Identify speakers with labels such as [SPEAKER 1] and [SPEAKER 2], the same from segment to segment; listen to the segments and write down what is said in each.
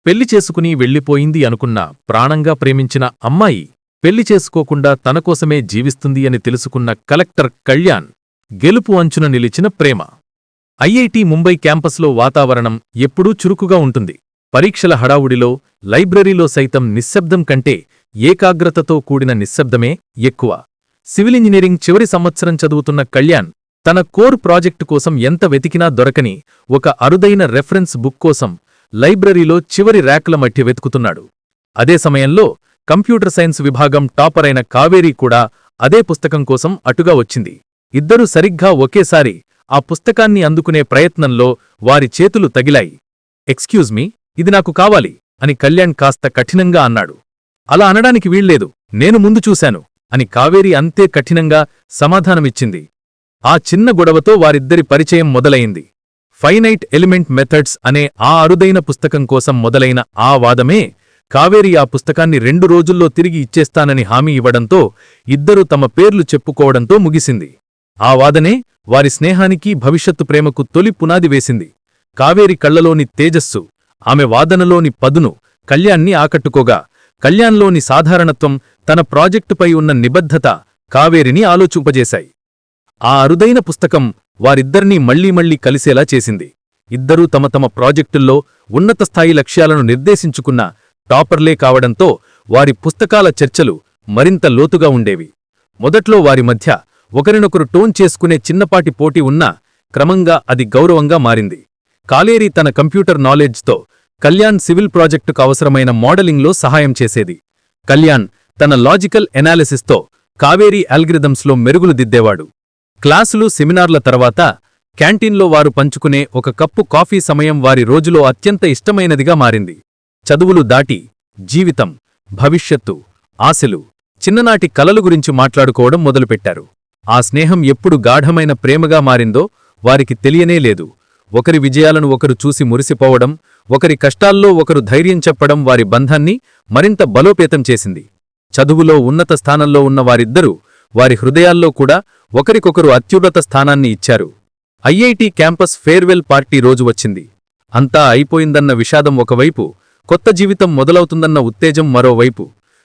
[SPEAKER 1] పెళ్లి చేసుకుని వెళ్ళిపోయింది అనుకున్న ప్రాణంగా ప్రేమించిన అమ్మాయి పెళ్లి చేసుకోకుండా తనకోసమే జీవిస్తుంది అని తెలుసుకున్న కలెక్టర్ కళ్యాణ్ గెలుపు అంచున నిలిచిన ప్రేమ. ఐఐటి ముంబై క్యాంపస్లో వాతావరణం ఎప్పుడూ చురుకుగా ఉంటుంది. పరీక్షల హడావుడిలో, లైబ్రరీలో సైతం నిశ్శబ్దం కంటే ఏకాగ్రతతో కూడిన నిశ్శబ్దమే ఎక్కువ. సివిల్ ఇంజనీరింగ్ చివరి సంవత్సరం చదువుతున్న కళ్యాణ్ తన కోర్ ప్రాజెక్టు కోసం ఎంత వెతికినా దొరకని ఒక అరుదైన రెఫరెన్స్ బుక్ కోసం లైబ్రరీలో చివరి ర్యాకుల మధ్య వెతుకుతున్నాడు. అదే సమయంలో కంప్యూటర్ సైన్స్ విభాగం టాపర్ అయిన కావేరీ కూడా అదే పుస్తకం కోసం అటుగా వచ్చింది. ఇద్దరూ సరిగ్గా ఒకేసారి ఆ పుస్తకాన్ని అందుకునే ప్రయత్నంలో వారి చేతులు తగిలాయి. ఎక్స్క్యూజ్ మీ, ఇది నాకు కావాలి అని కళ్యాణ్ కాస్త కఠినంగా అన్నాడు. అలా అనడానికి వీల్లేదు, నేను ముందు చూశాను అని కావేరీ అంతే కఠినంగా సమాధానమిచ్చింది. ఆ చిన్న గొడవతో వారిద్దరి పరిచయం మొదలయింది. ఫైనైట్ ఎలిమెంట్ మెథడ్స్ అనే ఆ అరుదైన పుస్తకం కోసం మొదలైన ఆ వాదమే కావేరీ ఆ పుస్తకాన్ని 2 రోజుల్లో తిరిగి ఇచ్చేస్తానని హామీ ఇవ్వడంతో ఇద్దరూ తమ పేర్లు చెప్పుకోవడంతో ముగిసింది. ఆ వాదనే వారి స్నేహానికి, భవిష్యత్తు ప్రేమకు తొలి పునాది వేసింది. కావేరి కళ్లలోని తేజస్సు, ఆమె వాదనలోని పదును కళ్యాణ్ని ఆకట్టుకోగా, కళ్యాణ్లోని సాధారణత్వం, తన ప్రాజెక్టుపై ఉన్న నిబద్ధత కావేరిని ఆలోచింపజేశాయి. ఆ అరుదైన పుస్తకం వారిద్దరినీ మళ్లీ కలిసేలా చేసింది. ఇద్దరూ తమ తమ ప్రాజెక్టుల్లో ఉన్నతస్థాయి లక్ష్యాలను నిర్దేశించుకున్న టాపర్లే కావడంతో వారి పుస్తకాల చర్చలు మరింత లోతుగా ఉండేవి. మొదట్లో వారి మధ్య ఒకరినొకరు టోన్ చేసుకునే చిన్నపాటి పోటీ ఉన్నా క్రమంగా అది గౌరవంగా మారింది. కావేరీ తన కంప్యూటర్ నాలెడ్జ్తో కళ్యాణ్ సివిల్ ప్రాజెక్టుకు అవసరమైన మోడలింగ్లో సహాయం చేసేది. కళ్యాణ్ తన లాజికల్ ఎనాలిసిస్తో కావేరీ ఆల్గిరిథమ్స్లో మెరుగులు దిద్దేవాడు. క్లాసులు, సెమినార్ల తర్వాత క్యాంటీన్లో వారు పంచుకునే ఒక కప్పు కాఫీ సమయం వారి రోజులో అత్యంత ఇష్టమైనదిగా మారింది. చదువులు దాటి జీవితం, భవిష్యత్తు, ఆశలు, చిన్ననాటి కలలు గురించి మాట్లాడుకోవడం మొదలుపెట్టారు. ఆ స్నేహం ఎప్పుడు గాఢమైన ప్రేమగా మారిందో వారికి తెలియనే లేదు. ఒకరి విజయాలను ఒకరు చూసి మురిసిపోవడం, ఒకరి కష్టాల్లో ఒకరు ధైర్యం చెప్పడం వారి బంధాన్ని మరింత బలోపేతం చేసింది. చదువులో ఉన్నత స్థానంలో ఉన్న వారిద్దరూ వారి హృదయాల్లో కూడా ఒకరికొకరు అత్యున్నత స్థానాన్ని ఇచ్చారు. ఐఐటి క్యాంపస్ ఫేర్వెల్ పార్టీ రోజు వచ్చింది. అంతా అయిపోయిందన్న విషాదం ఒకవైపు, కొత్త జీవితం మొదలవుతుందన్న ఉత్తేజం మరోవైపు.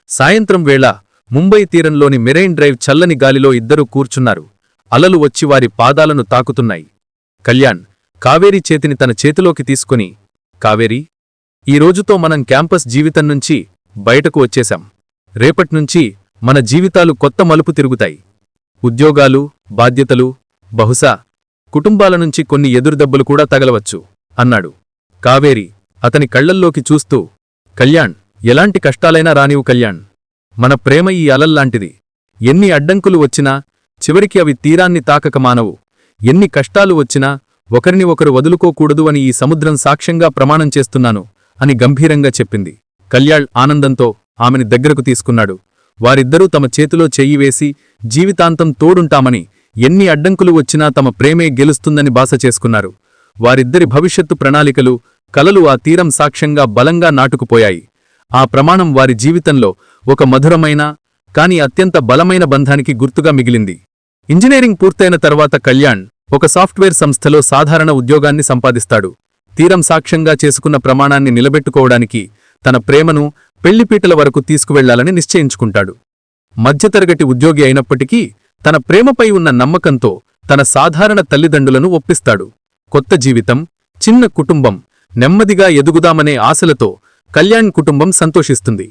[SPEAKER 1] సాయంత్రం వేళ ముంబై తీరంలోని మెరైన్ డ్రైవ్ చల్లని గాలిలో ఇద్దరూ కూర్చున్నారు. అలలు వచ్చి వారి పాదాలను తాకుతున్నాయి. కళ్యాణ్ కావేరీ చేతిని తన చేతిలోకి తీసుకుని, కావేరీ, ఈ రోజుతో మనం క్యాంపస్ జీవితం నుంచి బయటకు వచ్చేశాం. రేపట్నుంచి మన జీవితాలు కొత్త మలుపు తిరుగుతాయి. ఉద్యోగాలు, బాధ్యతలు, బహుశా కుటుంబాల నుంచి కొన్ని ఎదురుదెబ్బలు కూడా తగలవచ్చు అన్నాడు. కావేరీ అతని కళ్లల్లోకి చూస్తూ, కళ్యాణ్, ఎలాంటి కష్టాలైనా రానివు కళ్యాణ్. మన ప్రేమ ఈ అలల్లాంటిది. ఎన్ని అడ్డంకులు వచ్చినా చివరికి అవి తీరాన్ని తాకక మానవు. ఎన్ని కష్టాలు వచ్చినా ఒకరిని ఒకరు వదులుకోకూడదు అని ఈ సముద్రం సాక్ష్యంగా ప్రమాణం చేస్తున్నాను అని గంభీరంగా చెప్పింది. కళ్యాణ్ ఆనందంతో ఆమెని దగ్గరకు తీసుకున్నాడు. వారిద్దరూ తమ చేతిలో చెయ్యి వేసి జీవితాంతం తోడుంటామని, ఎన్ని అడ్డంకులు వచ్చినా తమ ప్రేమే గెలుస్తుందని బాస చేసుకున్నారు. వారిద్దరి భవిష్యత్తు ప్రణాళికలు, కలలు ఆ తీరం సాక్ష్యంగా బలంగా నాటుకుపోయాయి. ఆ ప్రమాణం వారి జీవితంలో ఒక మధురమైన కాని అత్యంత బలమైన బంధానికి గుర్తుగా మిగిలింది. ఇంజనీరింగ్ పూర్తయిన తర్వాత కళ్యాణ్ ఒక సాఫ్ట్వేర్ సంస్థలో సాధారణ ఉద్యోగాన్ని సంపాదిస్తాడు. తీరం సాక్ష్యంగా చేసుకున్న ప్రమాణాన్ని నిలబెట్టుకోవడానికి తన ప్రేమను పెళ్లిపీటల వరకు తీసుకువెళ్లాలని నిశ్చయించుకుంటాడు. మధ్యతరగతి ఉద్యోగి అయినప్పటికీ తన ప్రేమపై ఉన్న నమ్మకంతో తన సాధారణ తల్లిదండ్రులను ఒప్పిస్తాడు. కొత్త జీవితం, చిన్న కుటుంబం, నెమ్మదిగా ఎదుగుదామనే ఆశలతో కళ్యాణ్ కుటుంబం సంతోషిస్తుంది.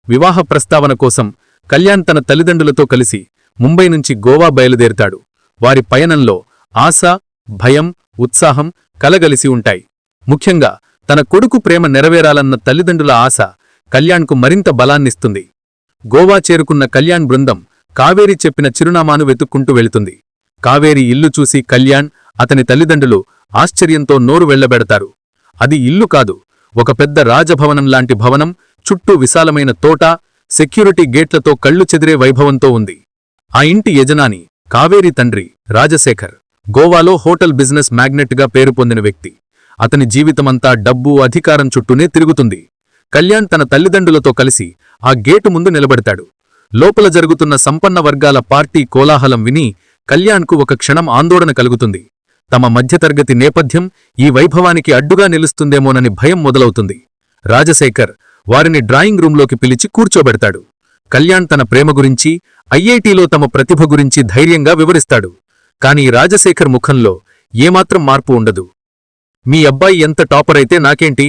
[SPEAKER 1] వివాహ ప్రస్తావన కోసం కళ్యాణ్ తన తల్లిదండ్రులతో కలిసి ముంబై నుంచి గోవా బయలుదేరుతాడు. వారి పయనంలో ఆశ, భయం, ఉత్సాహం కలగలిసి ఉంటాయి. ముఖ్యంగా తన కొడుకు ప్రేమ నెరవేరాలన్న తల్లిదండ్రుల ఆశ కళ్యాణ్కు మరింత బలాన్నిస్తుంది. గోవా చేరుకున్న కళ్యాణ్ బృందం కావేరీ చెప్పిన చిరునామాను వెతుక్కుంటూ వెళుతుంది. కావేరీ ఇల్లు చూసి కళ్యాణ్, అతని తల్లిదండ్రులు ఆశ్చర్యంతో నోరు వెళ్లబెడతారు. అది ఇల్లు కాదు, ఒక పెద్ద రాజభవనం లాంటి భవనం. చుట్టూ విశాలమైన తోట, సెక్యూరిటీ గేట్లతో కళ్ళు చెదిరే వైభవంతో ఉంది. ఆ ఇంటి యజమాని కావేరీ తండ్రి రాజశేఖర్, గోవాలో హోటల్ బిజినెస్ మ్యాగ్నెట్గా పేరు పొందిన వ్యక్తి. అతని జీవితమంతా డబ్బు, అధికారం చుట్టూనే తిరుగుతుంది. కళ్యాణ్ తన తల్లిదండ్రులతో కలిసి ఆ గేటు ముందు నిలబడతాడు. లోపల జరుగుతున్న సంపన్న వర్గాల పార్టీ కోలాహలం విని కళ్యాణ్కు ఒక క్షణం ఆందోళన కలుగుతుంది. తమ మధ్యతరగతి నేపథ్యం ఈ వైభవానికి అడ్డుగా నిలుస్తుందేమోనని భయం మొదలవుతుంది.
[SPEAKER 2] రాజశేఖర్ వారిని డ్రాయింగ్ రూంలోకి పిలిచి కూర్చోబెడతాడు. కళ్యాణ్ తన ప్రేమ గురించి, ఐఐటీలో తమ ప్రతిభ గురించి ధైర్యంగా వివరిస్తాడు. కాని రాజశేఖర్ ముఖంలో ఏమాత్రం మార్పు ఉండదు. మీ అబ్బాయి ఎంత టాపరైతే నాకేంటి?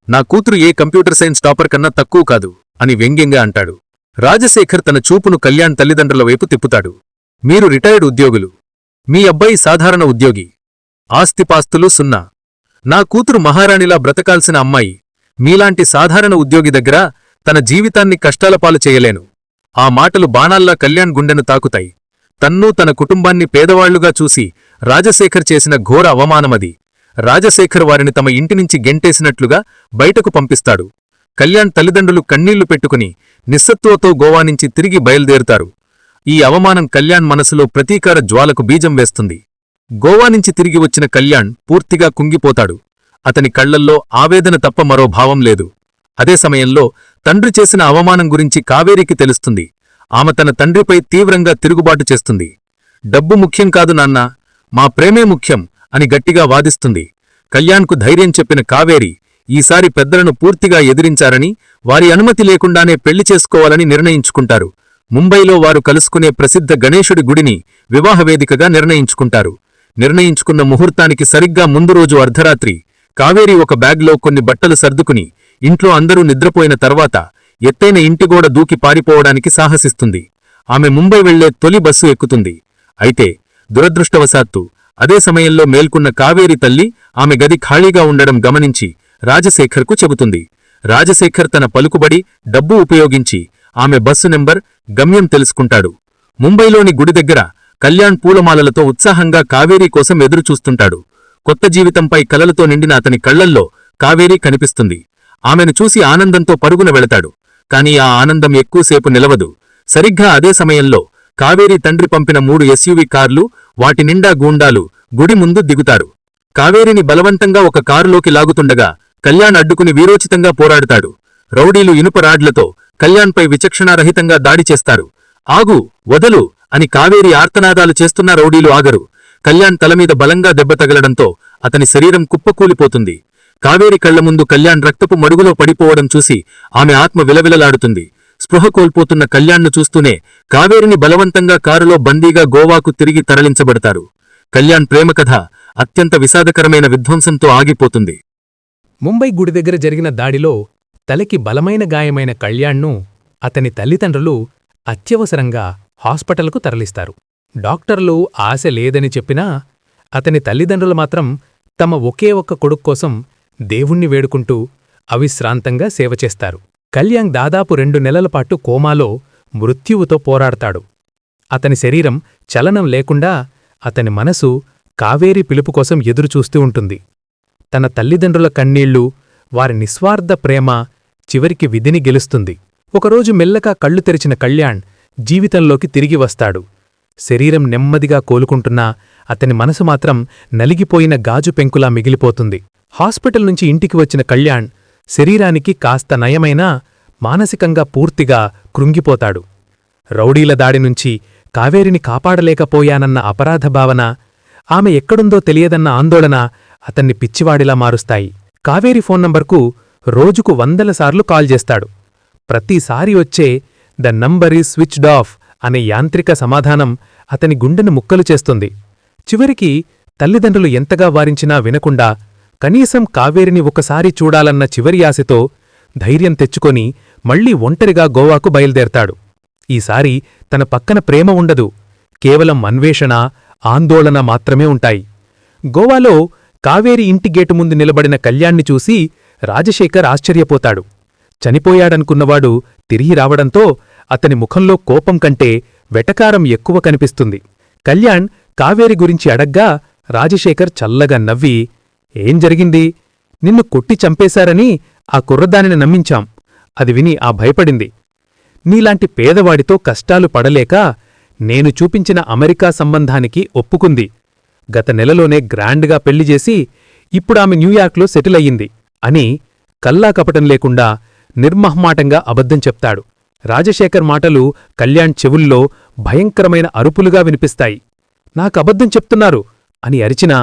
[SPEAKER 2] నా కూతురు ఏ కంప్యూటర్ సైన్స్ టాపర్ కన్నా తక్కువ కాదు అని వ్యంగ్యంగా అంటాడు. రాజశేఖర్ తన చూపును కళ్యాణ్ తల్లిదండ్రుల వైపు తిప్పుతాడు. మీరు రిటైర్డ్ ఉద్యోగులు. మీ అబ్బాయి సాధారణ ఉద్యోగి. ఆస్తిపాస్తులు 0. నా కూతురు మహారాణిలా బ్రతకాల్సిన అమ్మాయి మీలాంటి సాధారణ ఉద్యోగి దగ్గర తన జీవితాన్ని కష్టాలపాలు చేయలేను. ఆ మాటలు బాణాల్లా కళ్యాణ్ గుండెను తాకుతాయి. తన్నూ తన కుటుంబాన్ని పేదవాళ్లుగా చూసి రాజశేఖర్ చేసిన ఘోర అవమానమది. రాజశేఖర్ వారిని తమ ఇంటినుంచి గెంటేసినట్లుగా బయటకు పంపిస్తాడు. కళ్యాణ్ తల్లిదండ్రులు కన్నీళ్లు పెట్టుకుని నిస్సత్తువతో గోవానుంచి తిరిగి బయలుదేరుతారు. ఈ అవమానం కళ్యాణ్ మనసులో ప్రతీకార జ్వాలకు బీజం వేస్తుంది. గోవానుంచి తిరిగి వచ్చిన కళ్యాణ్ పూర్తిగా కుంగిపోతాడు. అతని కళ్లల్లో ఆవేదన తప్ప మరో భావం లేదు. అదే సమయంలో తండ్రి చేసిన అవమానం గురించి కావేరికి తెలుస్తుంది. ఆమె తన తండ్రిపై తీవ్రంగా తిరుగుబాటు చేస్తుంది. డబ్బు ముఖ్యం కాదు నాన్నా, మా ప్రేమే ముఖ్యం అని గట్టిగా వాదిస్తుంది. కళ్యాణ్కు ధైర్యం చెప్పిన కావేరి ఈసారి పెద్దలను పూర్తిగా ఎదిరించారని, వారి అనుమతి లేకుండానే పెళ్లి చేసుకోవాలని నిర్ణయించుకుంటారు. ముంబైలో వారు కలుసుకునే ప్రసిద్ధ గణేశుడి గుడిని వివాహవేదికగా నిర్ణయించుకుంటారు. నిర్ణయించుకున్న ముహూర్తానికి సరిగ్గా ముందు రోజు అర్ధరాత్రి కావేరి ఒక బ్యాగ్లో కొన్ని బట్టలు సర్దుకుని ఇంట్లో అందరూ నిద్రపోయిన తర్వాత ఎత్తైన ఇంటిగోడ దూకి పారిపోవడానికి సాహసిస్తుంది. ఆమె ముంబై వెళ్లే తొలి బస్సు ఎక్కుతుంది. అయితే దురదృష్టవశాత్తు అదే సమయంలో మేల్కొన్న కావేరి తల్లి ఆమె గది ఖాళీగా ఉండడం గమనించి రాజశేఖర్కు చెబుతుంది. రాజశేఖర్ తన పలుకుబడి, డబ్బు ఉపయోగించి ఆమె బస్సు నెంబర్, గమ్యం తెలుసుకుంటాడు. ముంబైలోని గుడి దగ్గర కళ్యాణ్ పూలమాలలతో ఉత్సాహంగా కావేరీ కోసం ఎదురుచూస్తుంటాడు. కొత్త జీవితంపై కలలతో నిండిన అతని కళ్లల్లో కావేరీ కనిపిస్తుంది. ఆమెను చూసి ఆనందంతో పరుగున వెళతాడు. కాని ఆ ఆనందం ఎక్కువసేపు నిలవదు. సరిగ్గా అదే సమయంలో కావేరీ తండ్రి పంపిన 3 ఎస్యూవీ కార్లు, వాటి నిండా గూండాలు గుడి ముందు దిగుతారు. కావేరిని బలవంతంగా ఒక కారులోకి లాగుతుండగా కళ్యాణ్ అడ్డుకుని వీరోచితంగా పోరాడుతాడు. రౌడీలు ఇనుప రాడ్లతో కళ్యాణ్పై విచక్షణారహితంగా దాడి చేస్తారు. ఆగు, వదలు అని కావేరి ఆర్తనాదాలు చేస్తున్న రౌడీలు ఆగరు. కళ్యాణ్ తలమీద బలంగా దెబ్బ తగలడంతో అతని శరీరం కుప్పకూలిపోతుంది. కావేరి కళ్ల ముందు కళ్యాణ్ రక్తపు మడుగులో పడిపోవడం చూసి ఆమె ఆత్మ విలవిలలాడుతుంది. స్పృహ కోల్పోతున్న కళ్యాణ్ను చూస్తూనే కావేరిని బలవంతంగా కారులో బందీగా గోవాకు తిరిగి తరలించబడతారు. కళ్యాణ్ ప్రేమకథ అత్యంత విషాదకరమైన విధ్వంసంతో ఆగిపోతుంది.
[SPEAKER 1] ముంబై గుడి దగ్గర జరిగిన దాడిలో తలకి బలమైన గాయమైన కళ్యాణ్ను అతని తల్లిదండ్రులు అత్యవసరంగా హాస్పిటల్కు తరలిస్తారు. డాక్టర్లు ఆశ లేదని చెప్పినా అతని తల్లిదండ్రులు మాత్రం తమ ఒకే ఒక్క కొడుకు కోసం దేవుణ్ణి వేడుకుంటూ అవిశ్రాంతంగా సేవ చేస్తారు. కళ్యాణ్ దాదాపు 2 నెలల పాటు కోమాలో మృత్యువుతో పోరాడతాడు. అతని శరీరం చలనం లేకుండా అతని మనసు కావేరి పిలుపు కోసం ఎదురుచూస్తూ ఉంటుంది. తన తల్లిదండ్రుల కన్నీళ్లు, వారి నిస్వార్థ ప్రేమ చివరికి విధిని గెలుస్తుంది. ఒకరోజు మెల్లగా కళ్ళు తెరిచిన కళ్యాణ్ జీవితంలోకి తిరిగి వస్తాడు. శరీరం నెమ్మదిగా కోలుకుంటున్నా అతని మనసు మాత్రం నలిగిపోయిన గాజు పెంకులా మిగిలిపోతుంది. హాస్పిటల్ నుంచి ఇంటికి వచ్చిన కళ్యాణ్ శరీరానికి కాస్త నయమైనా మానసికంగా పూర్తిగా కృంగిపోతాడు. రౌడీల దాడి నుంచి కావేరిని కాపాడలేకపోయానన్న అపరాధ భావన, ఆమె ఎక్కడుందో తెలియదన్న ఆందోళన అతన్ని పిచ్చివాడిలా మారుస్తాయి. కావేరి ఫోన్ నంబర్కు రోజుకు 100 సార్లు కాల్ చేస్తాడు. ప్రతిసారి వచ్చే the number is switched off అనే యాంత్రిక సమాధానం అతని గుండెను ముక్కలు చేస్తుంది. చివరికి తల్లిదండ్రులు ఎంతగా వారించినా వినకుండా కనీసం కావేరిని ఒకసారి చూడాలన్న చివరి ఆశతో ధైర్యం తెచ్చుకొని మళ్లీ ఒంటరిగా గోవాకు బయల్దేరతాడు. ఈసారి తన పక్కన ప్రేమ ఉండదు, కేవలం అన్వేషణ, ఆందోళన మాత్రమే ఉంటాయి. గోవాలో కావేరి ఇంటి గేటు ముందు నిలబడిన కళ్యాణ్ని చూసి రాజశేఖర్ ఆశ్చర్యపోతాడు. చనిపోయాడనుకున్నవాడు తిరిగి రావడంతో అతని ముఖంలో కోపం కంటే వెటకారం ఎక్కువ కనిపిస్తుంది. కళ్యాణ్ కావేరి గురించి అడగ్గా రాజశేఖర్ చల్లగా నవ్వి, ఏం జరిగింది? నిన్ను కొట్టి చంపేశారని ఆ కుర్రదానిని నమ్మించాం. అది విని ఆ భయపడింది. నీలాంటి పేదవాడితో కష్టాలు పడలేక నేను చూపించిన అమెరికా సంబంధానికి ఒప్పుకుంది. గత నెలలోనే గ్రాండ్గా పెళ్లిచేసి ఇప్పుడామె న్యూయార్క్లో సెటిల్ అయ్యింది అని కల్లాకపటం లేకుండా నిర్మహ్మాటంగా అబద్ధం చెప్తాడు. రాజశేఖర్ మాటలు కళ్యాణ్ చెవుల్లో భయంకరమైన అరుపులుగా వినిపిస్తాయి. నాకబద్ధం చెప్తున్నారు అని అరిచినా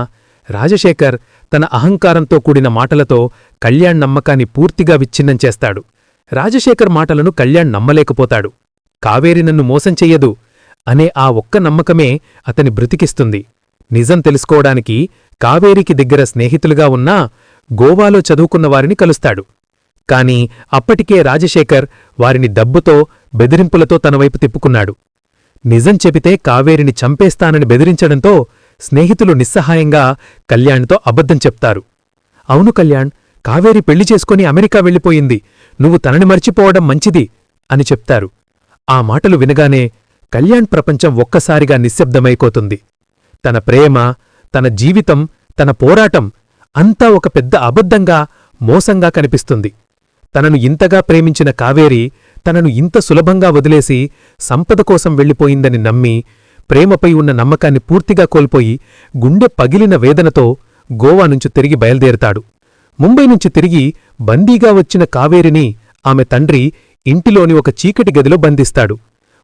[SPEAKER 1] రాజశేఖర్
[SPEAKER 3] తన అహంకారంతో కూడిన మాటలతో కళ్యాణ్ నమ్మకాన్ని పూర్తిగా విచ్ఛిన్నం చేస్తాడు. రాజశేఖర్ మాటలను కళ్యాణ్ నమ్మలేకపోతాడు. కావేరి నన్ను మోసం చెయ్యదు అనే ఆ ఒక్క నమ్మకమే అతని బ్రతికిస్తుంది. నిజం తెలుసుకోవడానికి కావేరికి దగ్గర స్నేహితులుగా ఉన్నా గోవాలో చదువుకున్న వారిని కలుస్తాడు. కాని అప్పటికే రాజశేఖర్ వారిని డబ్బుతో బెదిరింపులతో తనవైపు తిప్పుకున్నాడు. నిజం చెబితే కావేరిని చంపేస్తానని బెదిరించడంతో స్నేహితులు నిస్సహాయంగా కళ్యాణ్తో అబద్ధం చెప్తారు. అవును కళ్యాణ్, కావేరి పెళ్లి చేసుకుని అమెరికా వెళ్ళిపోయింది, నువ్వు తనని మర్చిపోవడం మంచిది అని చెప్తారు. ఆ మాటలు వినగానే కళ్యాణ్ ప్రపంచం ఒక్కసారిగా నిశ్శబ్దమైపోతుంది. తన ప్రేమ, తన జీవితం, తన పోరాటం అంతా ఒక పెద్ద అబద్ధంగా, మోసంగా కనిపిస్తుంది. తనను ఇంతగా ప్రేమించిన కావేరి తనను ఇంత సులభంగా వదిలేసి సంపద కోసం వెళ్ళిపోయిందని నమ్మి, ప్రేమపై ఉన్న నమ్మకాన్ని పూర్తిగా కోల్పోయి గుండె పగిలిన వేదనతో గోవా నుంచి తిరిగి బయల్దేరతాడు. ముంబై నుంచి తిరిగి బందీగా వచ్చిన కావేరిని ఆమె తండ్రి ఇంటిలోని ఒక చీకటి గదిలో బంధిస్తాడు.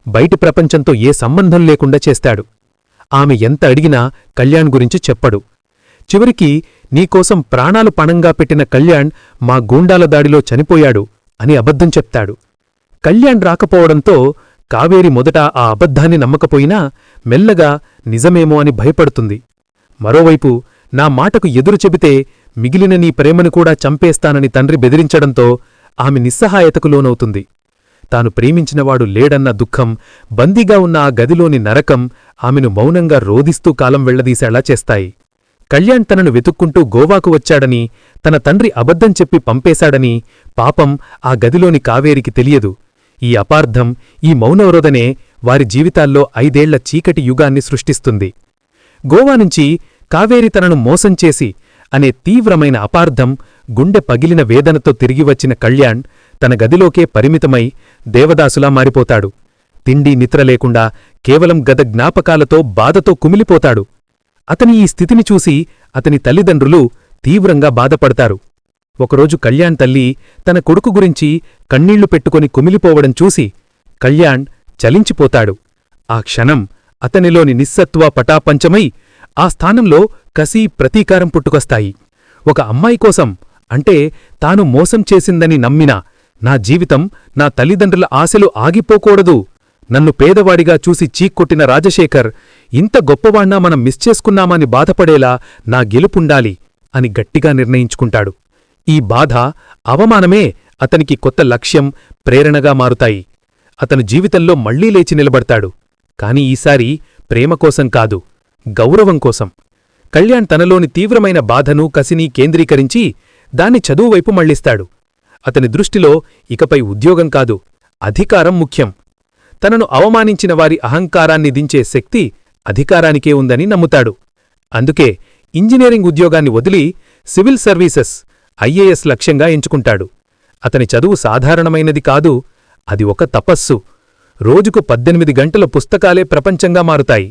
[SPEAKER 3] బయటి ప్రపంచంతో ఏ సంబంధం లేకుండా చేస్తాడు. ఆమె ఎంత అడిగినా కళ్యాణ్ గురించి చెప్పడు. చివరికి నీకోసం ప్రాణాలు పణంగా పెట్టిన కళ్యాణ్ మా గూండాల దాడిలో చనిపోయాడు అని అబద్ధం చెప్తాడు. కళ్యాణ్ రాకపోవడంతో కావేరి మొదట ఆ అబద్ధాన్ని నమ్మకపోయినా మెల్లగా నిజమేమో అని భయపడుతుంది. మరోవైపు నా మాటకు ఎదురు చెబితే మిగిలిన నీ ప్రేమను కూడా చంపేస్తానని తండ్రి బెదిరించడంతో ఆమె నిస్సహాయతకు లోనవుతుంది. తాను ప్రేమించినవాడు లేడన్న దుఃఖం, బందీగా ఉన్న ఆ గదిలోని నరకం ఆమెను మౌనంగా రోదిస్తూ కాలం వెళ్లదీసేలా చేస్తాయి. కళ్యాణ్ తనను వెతుక్కుంటూ గోవాకు వచ్చాడని, తన తండ్రి అబద్ధం చెప్పి పంపేశాడని పాపం ఆ గదిలోని కావేరికి తెలియదు. ఈ అపార్థం, ఈ మౌనవరోధనే వారి జీవితాల్లో 5 ఏళ్ల చీకటి యుగాన్ని సృష్టిస్తుంది. గోవా నుంచి కావేరి తనను మోసం చేసి అనే తీవ్రమైన అపార్థం, గుండె పగిలిన వేదనతో తిరిగి వచ్చిన కళ్యాణ్ తన గదిలోకే పరిమితమై దేవదాసులా మారిపోతాడు. తిండి నిద్ర లేకుండా కేవలం గత జ్ఞాపకాలతో బాధతో కుమిలిపోతాడు. అతని ఈ స్థితిని చూసి అతని తల్లిదండ్రులు తీవ్రంగా బాధపడతారు. ఒకరోజు కళ్యాణ్ తల్లి తన కొడుకు గురించి కన్నీళ్లు పెట్టుకొని కుమిలిపోవడం చూసి కళ్యాణ్ చలించిపోతాడు. ఆ క్షణం అతనిలోని నిస్సత్వ పటాపంచమై ఆ స్థానంలో కసి, ప్రతీకారం పుట్టుకొస్తాయి. ఒక అమ్మాయి కోసం, అంటే తాను మోసం చేసిందని నమ్మిన నా జీవితం, నా తల్లిదండ్రుల ఆశలు ఆగిపోకూడదు, నన్ను పేదవాడిగా చూసి చీక్కొట్టిన రాజశేఖర్ ఇంత గొప్పవాణ్ణా మనం మిస్ చేసుకున్నామని బాధపడేలా నా గెలుపుండాలి అని గట్టిగా నిర్ణయించుకుంటాడు. ఈ బాధ, అవమానమే అతనికి కొత్త లక్ష్యం, ప్రేరణగా మారుతాయి. అతను జీవితంలో మళ్లీ లేచి నిలబడతాడు. కాని ఈసారి ప్రేమ కోసం కాదు, గౌరవం కోసం. కళ్యాణ్ తనలోని తీవ్రమైన బాధను, కసిని కేంద్రీకరించి దాన్ని చదువువైపు మళ్లిస్తాడు. అతని దృష్టిలో ఇకపై ఉద్యోగం కాదు, అధికారం ముఖ్యం. తనను అవమానించిన వారి అహంకారాన్ని దించే శక్తి అధికారానికే ఉందని నమ్ముతాడు. అందుకే ఇంజనీరింగ్ ఉద్యోగాన్ని వదిలి సివిల్ సర్వీసెస్, ఐఏఎస్ లక్ష్యంగా ఎంచుకుంటాడు. అతని చదువు సాధారణమైనది కాదు, అది ఒక తపస్సు. రోజుకు 18 గంటల పుస్తకాలే ప్రపంచంగా మారుతాయి.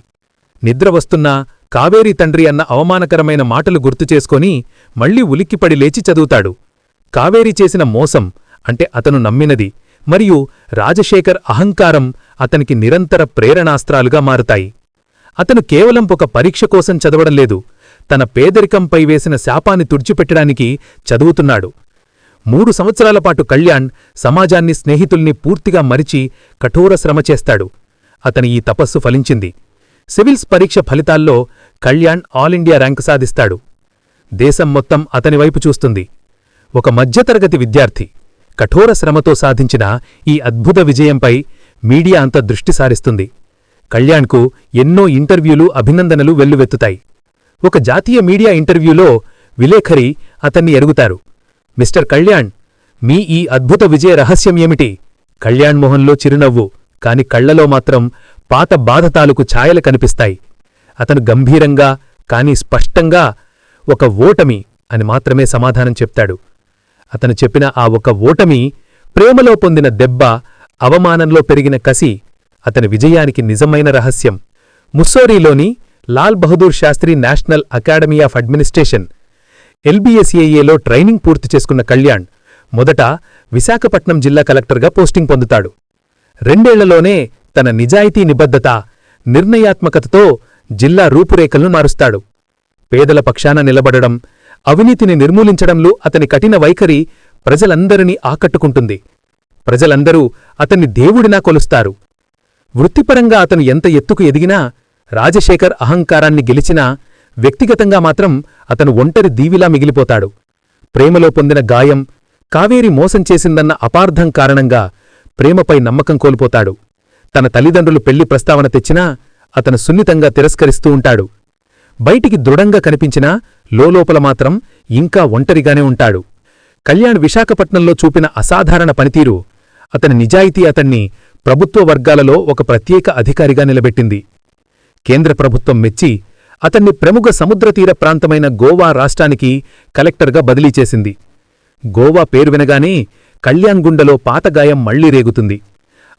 [SPEAKER 3] నిద్ర వస్తున్నా కావేరీ తండ్రి అన్న అవమానకరమైన మాటలు గుర్తుచేసుకొని మళ్లీ ఉలిక్కిపడి లేచి చదువుతాడు. కావేరీ చేసిన మోసం, అంటే అతను నమ్మినది, మరియు రాజశేఖర్ అహంకారం అతనికి నిరంతర ప్రేరణాస్త్రాలుగా మారుతాయి. అతను కేవలం ఒక పరీక్ష కోసం చదవడం లేదు, తన పేదరికంపై వేసిన శాపాన్ని తుడిచిపెట్టడానికి చదువుతున్నాడు. 3 సంవత్సరాల పాటు కళ్యాణ్ సమాజాన్ని, స్నేహితుల్ని పూర్తిగా మరిచి కఠోర శ్రమ చేస్తాడు. అతని ఈ తపస్సు ఫలించింది. సివిల్స్ పరీక్ష ఫలితాల్లో కళ్యాణ్ ఆల్ ఇండియా ర్యాంకు సాధిస్తాడు. దేశం మొత్తం అతనివైపు చూస్తుంది. ఒక మధ్యతరగతి విద్యార్థి కఠోర శ్రమతో సాధించిన ఈ అద్భుత విజయంపై మీడియా అంత దృష్టి సారిస్తుంది. కళ్యాణ్కు ఎన్నో ఇంటర్వ్యూలు, అభినందనలు వెల్లువెత్తుతాయి. ఒక జాతీయ మీడియా ఇంటర్వ్యూలో విలేఖరి అతన్ని అడుగుతారు, మిస్టర్ కళ్యాణ్, మీ ఈ అద్భుత విజయ రహస్యం ఏమిటి? కళ్యాణ్ మొహంలో చిరునవ్వు, కాని కళ్లలో మాత్రం పాత బాధ తాలూకు ఛాయలు కనిపిస్తాయి. అతను గంభీరంగా కాని స్పష్టంగా ఒక ఓటమి అని మాత్రమే సమాధానం చెప్తాడు. అతను చెప్పిన ఆ ఒక ఓటమి, ప్రేమలో పొందిన దెబ్బ, అవమానంలో పెరిగిన కసి అతని విజయానికి నిజమైన రహస్యం. ముస్సోరీలోని Lal Bahadur Shastri national academy of administration LBSAలో ట్రైనింగ్ పూర్తి చేసుకున్న కళ్యాణ్ మొదట విశాఖపట్నం జిల్లా కలెక్టర్గా పోస్టింగ్ పొందుతాడు. 2 ఏళ్లలోనే తన నిజాయితీ, నిబద్ధత, నిర్ణయాత్మకతతో జిల్లా రూపురేఖలను మారుస్తాడు. పేదల పక్షాన నిలబడడం, అవినీతిని నిర్మూలించడంలో అతని కఠిన వైఖరి ప్రజలందరినీ ఆకట్టుకుంటుంది. ప్రజలందరూ అతన్ని దేవుడినా కొలుస్తారు. వృత్తిపరంగా అతను ఎంత ఎత్తుకు ఎదిగినా, రాజశేఖర్ అహంకారాన్ని గెలిచినా, వ్యక్తిగతంగా మాత్రం అతను ఒంటరి దీవిలా మిగిలిపోతాడు. ప్రేమలో పొందిన గాయం, కావేరి మోసం చేసిందన్న అపార్థం కారణంగా ప్రేమపై నమ్మకం కోల్పోతాడు. తన తల్లిదండ్రులు పెళ్లి ప్రస్తావన తెచ్చినా అతను సున్నితంగా తిరస్కరిస్తూ ఉంటాడు. బయటికి దృఢంగా కనిపించినా లోలోపల మాత్రం ఇంకా ఒంటరిగానే ఉంటాడు. కళ్యాణ్ విశాఖపట్నంలో చూపిన అసాధారణ పనితీరు, అతని నిజాయితీ అతన్ని ప్రభుత్వ వర్గాలలో ఒక ప్రత్యేక అధికారిగా నిలబెట్టింది. కేంద్ర ప్రభుత్వం మెచ్చి అతన్ని ప్రముఖ సముద్రతీర ప్రాంతమైన గోవా రాష్ట్రానికి కలెక్టర్గా బదిలీ చేసింది. గోవా పేరు వినగానే కళ్యాణ్ గుండెలో పాతగాయం మళ్లీ రేగుతుంది.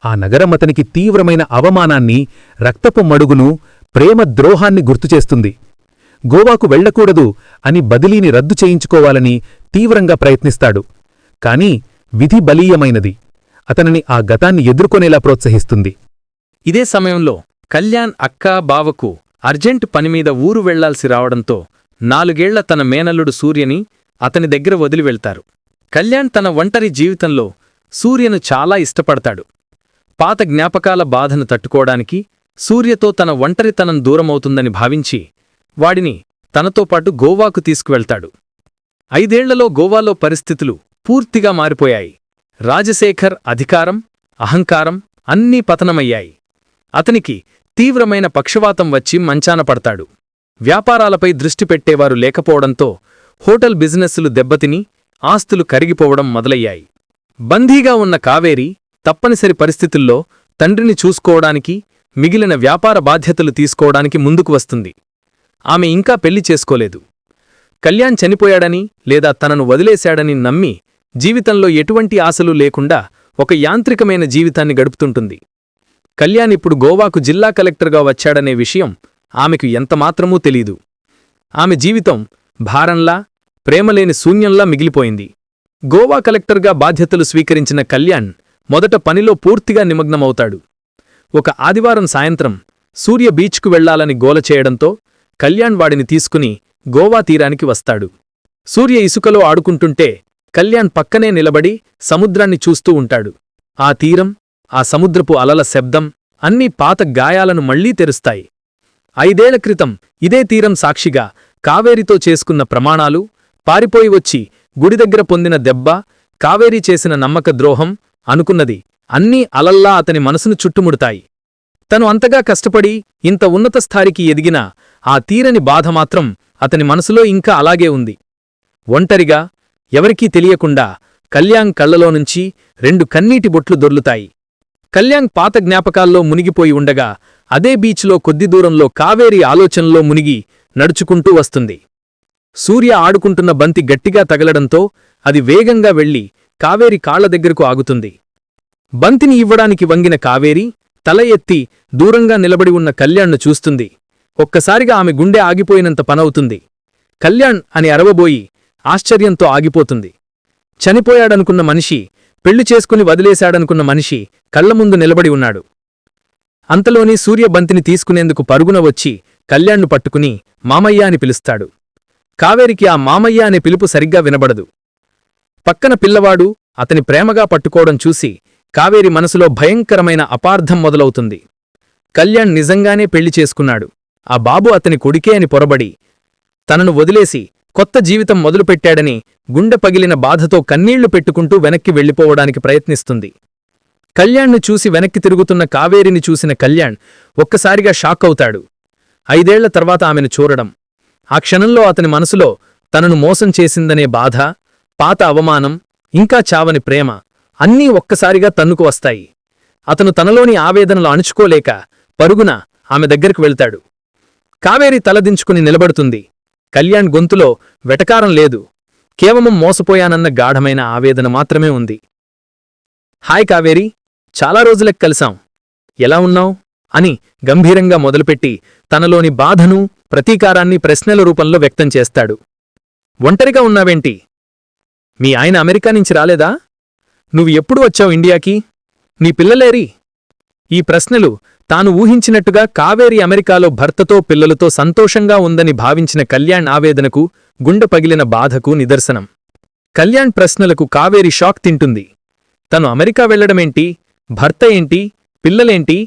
[SPEAKER 3] ఆ నగరం అతనికి తీవ్రమైన అవమానాన్ని, రక్తపు మడుగును, ప్రేమ ద్రోహాన్ని గుర్తుచేస్తుంది. గోవాకు వెళ్లకూడదు అని బదిలీని రద్దు చేయించుకోవాలని తీవ్రంగా ప్రయత్నిస్తాడు. కాని విధి బలీయమైనది. అతనిని ఆ గతాన్ని ఎదుర్కొనేలా ప్రోత్సహిస్తుంది.
[SPEAKER 1] ఇదే సమయంలో కళ్యాణ్ అక్కా బావకు అర్జెంటు పనిమీద ఊరు వెళ్లాల్సి రావడంతో 4 ఏళ్ల తన మేనల్లుడు సూర్యని అతని దగ్గర వదిలి వెళ్తారు. కళ్యాణ్ తన ఒంటరి జీవితంలో సూర్యను చాలా ఇష్టపడతాడు. పాత జ్ఞాపకాల బాధను తట్టుకోవడానికి సూర్యతో తన ఒంటరితనం దూరమవుతుందని భావించి వాడిని తనతో పాటు గోవాకు తీసుకువెళ్తాడు. 5 ఏళ్లలో గోవాలో పరిస్థితులు పూర్తిగా మారిపోయాయి. రాజశేఖర్ అధికారం, అహంకారం అన్నీ పతనమయ్యాయి. అతనికి తీవ్రమైన పక్షవాతం వచ్చి మంచాన పడతాడు. వ్యాపారాలపై దృష్టి పెట్టేవారు లేకపోవడంతో హోటల్ బిజినెస్సులు దెబ్బతిని ఆస్తులు కరిగిపోవడం మొదలయ్యాయి. బందీగా ఉన్న కావేరి తప్పనిసరి పరిస్థితుల్లో తండ్రిని చూసుకోవడానికి, మిగిలిన వ్యాపార బాధ్యతలు తీసుకోవడానికి ముందుకు వస్తుంది. ఆమె ఇంకా పెళ్లి చేసుకోలేదు. కళ్యాణ్ చనిపోయాడని లేదా తనను వదిలేశాడని నమ్మి జీవితంలో ఎటువంటి ఆశలు లేకుండా ఒక యాంత్రికమైన జీవితాన్ని గడుపుతుంటుంది. కళ్యాణ్ ఇప్పుడు గోవాకు జిల్లా కలెక్టర్గా వచ్చాడనే విషయం ఆమెకు ఎంతమాత్రమూ తెలీదు. ఆమె జీవితం భారంలా, ప్రేమలేని శూన్యంలా మిగిలిపోయింది. గోవా కలెక్టర్గా బాధ్యతలు స్వీకరించిన కళ్యాణ్ మొదట పనిలో పూర్తిగా నిమగ్నమవుతాడు. ఒక ఆదివారం సాయంత్రం సూర్య బీచ్కు వెళ్లాలని గోల చేయడంతో కళ్యాణ్ వాడిని తీసుకుని గోవా తీరానికి వస్తాడు. సూర్య ఇసుకలో ఆడుకుంటుంటే కళ్యాణ్ పక్కనే నిలబడి సముద్రాన్ని చూస్తూ ఉంటాడు. ఆ తీరం, ఆ సముద్రపు అలల శబ్దం అన్నీ పాత గాయాలను మళ్లీ తెరుస్తాయి. 5 ఏళ్ల క్రితం ఇదే తీరం సాక్షిగా కావేరితో చేసుకున్న ప్రమాణాలు, పారిపోయి వచ్చి గుడి దగ్గర పొందిన దెబ్బ, కావేరి చేసిన నమ్మక ద్రోహం అనుకున్నది అన్నీ అలల్లా అతని మనసును చుట్టుముడతాయి. తను అంతగా కష్టపడి ఇంత ఉన్నత స్థాయికి ఎదిగినా ఆ తీరని బాధ మాత్రం అతని మనసులో ఇంకా అలాగే ఉంది. ఒంటరిగా, ఎవరికీ తెలియకుండా కళ్యాణ్ కళ్లలోనుంచి 2 కన్నీటి బొట్లు దొర్లుతాయి. కళ్యాణ్ పాత జ్ఞాపకాల్లో మునిగిపోయి ఉండగా అదే బీచ్లో కొద్ది దూరంలో కావేరి ఆలోచనలో మునిగి నడుచుకుంటూ వస్తుంది. సూర్య ఆడుకుంటున్న బంతి గట్టిగా తగలడంతో అది వేగంగా వెళ్లి కావేరి కాళ్ల దగ్గరకు ఆగుతుంది. బంతిని ఇవ్వడానికి వంగిన కావేరి తల ఎత్తి దూరంగా నిలబడి ఉన్న కళ్యాణ్ను చూస్తుంది. ఒక్కసారిగా ఆమె గుండె ఆగిపోయినంత పనవుతుంది. కళ్యాణ్ అని అరవబోయి ఆశ్చర్యంతో ఆగిపోతుంది. చనిపోయాడనుకున్న మనిషి, పెళ్లి చేసుకుని వదిలేశాడనుకున్న మనిషి కళ్లముందు నిలబడి ఉన్నాడు. అంతలోనే సూర్య బంతిని తీసుకునేందుకు పరుగున వచ్చి కళ్యాణ్ను పట్టుకుని మామయ్య అని పిలుస్తాడు. కావేరికి ఆ మామయ్య అనే పిలుపు సరిగ్గా వినబడదు. పక్కన పిల్లవాడు అతని ప్రేమగా పట్టుకోవడం చూసి కావేరి మనసులో భయంకరమైన అపార్థం మొదలవుతుంది. కళ్యాణ్ నిజంగానే పెళ్లి చేసుకున్నాడు. ఆ బాబు అతని కొడుకే అని పొరబడి తనను వదిలేసి కొత్త జీవితం మొదలుపెట్టాడని గుండె పగిలిన బాధతో కన్నీళ్లు పెట్టుకుంటూ వెనక్కి వెళ్లిపోవడానికి ప్రయత్నిస్తుంది. కళ్యాణ్ను చూసి వెనక్కి తిరుగుతున్న కావేరిని చూసిన కళ్యాణ్ ఒక్కసారిగా షాక్ అవుతాడు. 5 ఏళ్ల తర్వాత ఆమెను చూడడం, ఆ క్షణంలో అతని మనసులో తనను మోసం చేసిందనే బాధ, పాత అవమానం, ఇంకా చావని ప్రేమ అన్నీ ఒక్కసారిగా తన్నుకు వస్తాయి. అతను తనలోని ఆవేదనలు అణుచుకోలేక పరుగున ఆమె దగ్గరికి వెళ్తాడు. కావేరి తలదించుకుని నిలబడుతుంది. కళ్యాణ్ గొంతులో వెటకారం లేదు, కేవలం మోసపోయానన్న గాఢమైన ఆవేదన మాత్రమే ఉంది. హాయ్ కావేరి, చాలా రోజులకు కలిసాం. ఎలా ఉన్నావ్ అని గంభీరంగా మొదలుపెట్టి తనలోని బాధను, ప్రతీకారాన్ని ప్రశ్నల రూపంలో వ్యక్తం చేస్తాడు. ఒంటరిగా ఉన్నావేంటి? మీ ఆయన అమెరికా నుంచి రాలేదా? నువ్వు ఎప్పుడు వచ్చావు ఇండియాకి? నీ పిల్లలేరి? ఈ ప్రశ్నలు
[SPEAKER 3] తాను ఊహించినట్టుగా కావేరి అమెరికాలో భర్తతో పిల్లలతో సంతోషంగా ఉందని భావించిన కళ్యాణ్ ఆవేదనకు గుండె పగిలిన బాధకు నిదర్శనం. కళ్యాణ్ ప్రశ్నలకు కావేరి షాక్ తింటుంది. తను అమెరికా వెళ్లడమేంటి? భర్త ఏంటి? పిల్లలేంటి?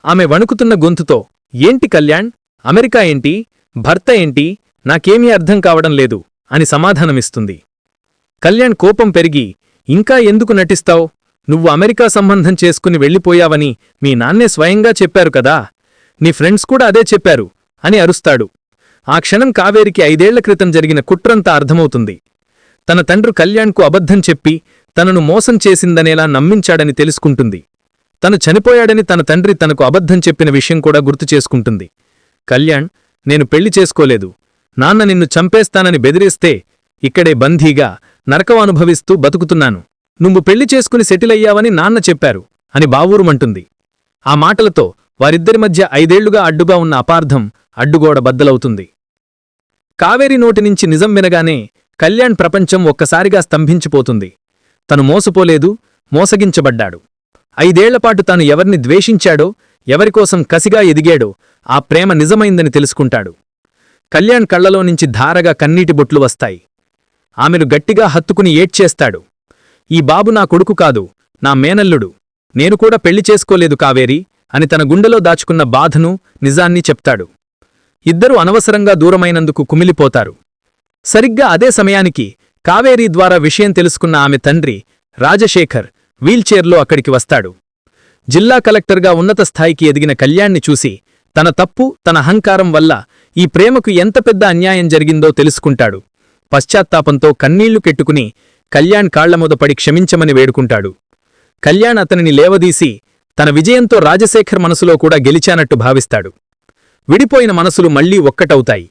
[SPEAKER 3] ఆమె వణుకుతున్న గొంతుతో, ఏంటి కళ్యాణ్, అమెరికా ఏంటి, భర్త ఏంటి, నాకేమీ అర్థం కావడం లేదు అని సమాధానమిస్తుంది. కళ్యాణ్ కోపం పెరిగి, ఇంకా ఎందుకు నటిస్తావ్? నువ్వు అమెరికా సంబంధం చేసుకుని వెళ్ళిపోయావని మీ నాన్నే స్వయంగా చెప్పారు కదా, నీ ఫ్రెండ్స్ కూడా అదే చెప్పారు అని అరుస్తాడు. ఆ క్షణం కావేరికి 5 ఏళ్ల క్రితం జరిగిన కుట్రంతా అర్థమవుతుంది. తన తండ్రి కళ్యాణ్కు అబద్ధం చెప్పి తనను మోసం చేసిందనేలా నమ్మించాడని తెలుసుకుంటుంది. తను చనిపోయాడని తన తండ్రి తనకు అబద్ధం చెప్పిన విషయం కూడా గుర్తు చేసుకుంటుంది. కళ్యాణ్, నేను పెళ్లి చేసుకోలేదు, నాన్న నిన్ను చంపేస్తానని బెదిరిస్తే ఇక్కడే బందీగా నరకం అనుభవిస్తూ బతుకుతున్నాను. నువ్వు పెళ్లి చేసుకుని సెటిలయ్యావని నాన్న చెప్పారు అని బావూరుమంటుంది. ఆ మాటలతో వారిద్దరి మధ్య 5 ఏళ్లుగా అడ్డుగా ఉన్న అపార్థం అడ్డుగోడ బద్దలవుతుంది. కావేరి నోటినుంచి నిజం వినగానే కళ్యాణ్ ప్రపంచం ఒక్కసారిగా స్తంభించిపోతుంది. తను మోసపోలేదు, మోసగించబడ్డాడు. 5 ఏళ్లపాటు తాను ఎవర్ని ద్వేషించాడో, ఎవరికోసం కసిగా ఎదిగాడో ఆ ప్రేమ నిజమైందని తెలుసుకుంటాడు. కళ్యాణ్ కళ్లలోనుంచి ధారగా కన్నీటి బొట్లు వస్తాయి. ఆమెను గట్టిగా హత్తుకుని ఏడ్చేస్తాడు. ఈ బాబు నా కొడుకు కాదు, నా మేనల్లుడు. నేను కూడా పెళ్లి చేసుకోలేదు కావేరి అని తన గుండెలో దాచుకున్న బాధను, నిజాన్ని చెప్తాడు. ఇద్దరూ అనవసరంగా దూరమైనందుకు కుమిలిపోతారు. సరిగ్గా అదే సమయానికి కావేరీ ద్వారా విషయం తెలుసుకున్న ఆమె తండ్రి రాజశేఖర్ వీల్చైర్లో అక్కడికి వస్తాడు. జిల్లా కలెక్టర్గా ఉన్నత స్థాయికి ఎదిగిన కళ్యాణ్ని చూసి తన తప్పు, తన అహంకారం వల్ల ఈ ప్రేమకు ఎంత పెద్ద అన్యాయం జరిగిందో తెలుసుకుంటాడు. పశ్చాత్తాపంతో కన్నీళ్లు కెట్టుకుని కళ్యాణ్ కాళ్లమొద పడి క్షమించమని వేడుకుంటాడు. కళ్యాణ్ అతనిని లేవదీసి తన విజయంతో రాజశేఖర్ మనసులో కూడా గెలిచానట్టు భావిస్తాడు. విడిపోయిన మనసులు మళ్లీ ఒక్కటవుతాయి.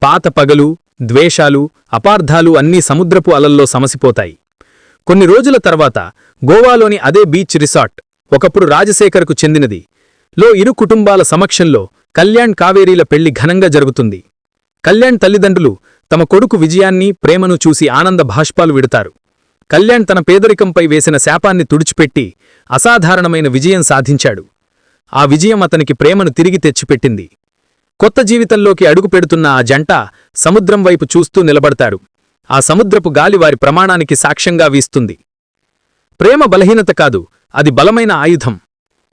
[SPEAKER 3] పాత పగలు, ద్వేషాలు, అపార్థాలు అన్నీ సముద్రపు అలల్లో సమసిపోతాయి. కొన్ని రోజుల తర్వాత గోవాలోని అదే బీచ్ రిసార్ట్, ఒకప్పుడు రాజశేఖర్కు చెందినది, లో ఇరు కుటుంబాల సమక్షంలో కళ్యాణ్ కావేరీల పెళ్లి ఘనంగా జరుగుతుంది. కళ్యాణ్ తల్లిదండ్రులు తమ కొడుకు విజయాన్ని, ప్రేమను చూసి ఆనంద భాష్పాలు విడతారు. కళ్యాణ్ తన పేదరికంపై వేసిన శాపాన్ని తుడిచిపెట్టి అసాధారణమైన విజయం సాధించాడు. ఆ విజయం అతనికి ప్రేమను తిరిగి తెచ్చిపెట్టింది. కొత్త జీవితంలోకి అడుగు పెడుతున్న ఆ జంట సముద్రం వైపు చూస్తూ నిలబడతారు. ఆ సముద్రపు గాలి వారి ప్రమాణానికి సాక్ష్యంగా వీస్తుంది. ప్రేమ బలహీనత కాదు, అది బలమైన ఆయుధం.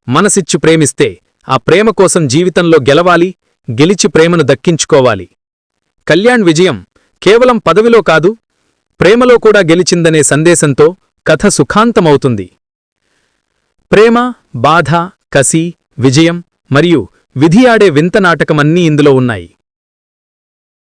[SPEAKER 3] మనసిచ్చి ప్రేమిస్తే ఆ ప్రేమ కోసం జీవితంలో గెలవాలి, గెలిచి ప్రేమను దక్కించుకోవాలి. కళ్యాణ్ విజయం కేవలం పదవిలో కాదు, ప్రేమలో కూడా గెలిచిందనే సందేశంతో కథ సుఖాంతమవుతుంది. ప్రేమ, బాధ, కసి, విజయం మరియు విధి ఆడే వింత నాటకమన్నీ ఇందులో ఉన్నాయి.